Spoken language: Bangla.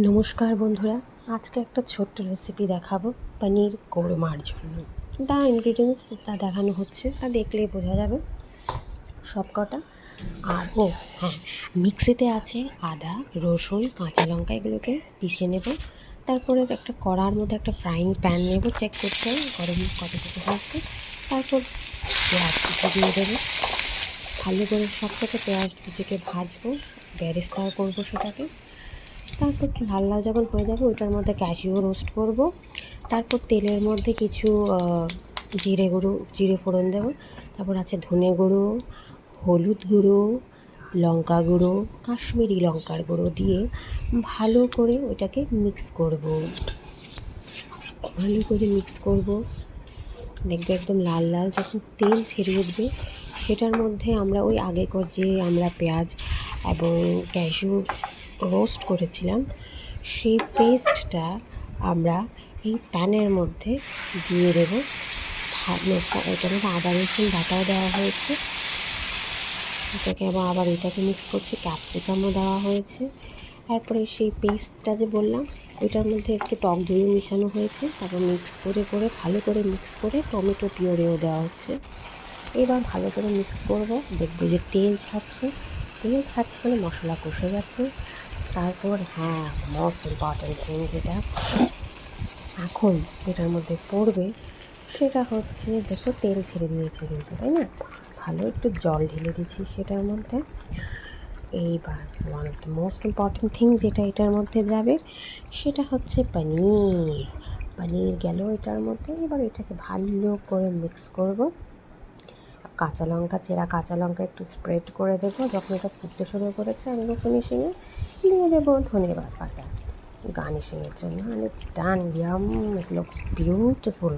নমস্কার বন্ধুরা, আজকে একটা ছোট্ট রেসিপি দেখাবো পনির কোরমার জন্য। যা ইনগ্রিডিয়েন্টস তা দেখানো হচ্ছে তা দেখলেই বোঝা যাবে সব কটা। আর হ্যাঁ, মিক্সিতে আছে আদা, রসুন, কাঁচা লঙ্কা, এগুলোকে পিষে নেব। তারপরে একটা কড়ার মধ্যে একটা ফ্রাইং প্যান নেব, চেক করতে হবে গরম কতটুকু হচ্ছে। তারপর পেঁয়াজ কুচি দিয়ে দেবো, ভালো করে সব কটা পেঁয়াজ কুচিকে ভাজবো, বেরেস্তা করবো সেটাকে। তারপর একটু লাল লাল যখন হয়ে যাবে ওইটার মধ্যে ক্যাশিউ রোস্ট করব। তারপর তেলের মধ্যে কিছু জিরে ফোড়ন দেবো। তারপর আছে ধনে গুঁড়ো, হলুদ গুঁড়ো, লঙ্কা গুঁড়ো, কাশ্মীরি লঙ্কার গুঁড়ো দিয়ে ভালো করে ওইটাকে মিক্স করব। ভালো করে মিক্স করব, দেখবে একদম লাল লাল যখন তেল ছেড়ে উঠবে সেটার মধ্যে আমরা ওই আগেকার যে আমরা পেঁয়াজ এবং ক্যাশিউ রোস্ট করেছিলাম সেই পেস্টটা আমরা এই প্যানের মধ্যে দিয়ে দেবো। এটার মধ্যে আদা রসুন বাটাও দেওয়া হয়েছে, এটাকে আবার এটাকে মিক্স করছি, ক্যাপসিকামও দেওয়া হয়েছে। তারপরে সেই পেস্টটা যে বললাম ওইটার মধ্যে একটু টক দইও মেশানো হয়েছে। তারপর মিক্স করে ভালো করে মিক্স করে টমেটো পিউরেও দেওয়া হচ্ছে। এবার ভালো করে মিক্স করব, দেখবো যে তেল ছাড়ছে মানে মশলা কষে গেছে। তারপর মোস্ট ইম্পর্ট্যান্ট থিং যেটা এখন এটার মধ্যে পড়বে সেটা হচ্ছে, দেখো তেল ছেড়ে দিয়েছে কিন্তু, তাই না? ভালো একটু জল ঢেলে দিচ্ছি সেটার মধ্যে। এইবার one of the most important thing যেটা এটার মধ্যে যাবে সেটা হচ্ছে পনির গেল এটার মধ্যে। এবার এটাকে ভালো করে মিক্স করব। চেরা কাঁচা লঙ্কা একটু স্প্রেড করে দেবো যখন এটা ফুটতে শুরু করেছে। আর এবার ফিনিশিংয়ে দিয়ে দেবো ধনেপাতা গার্নিশিংয়ের জন্য। And it's done, yum, it looks beautiful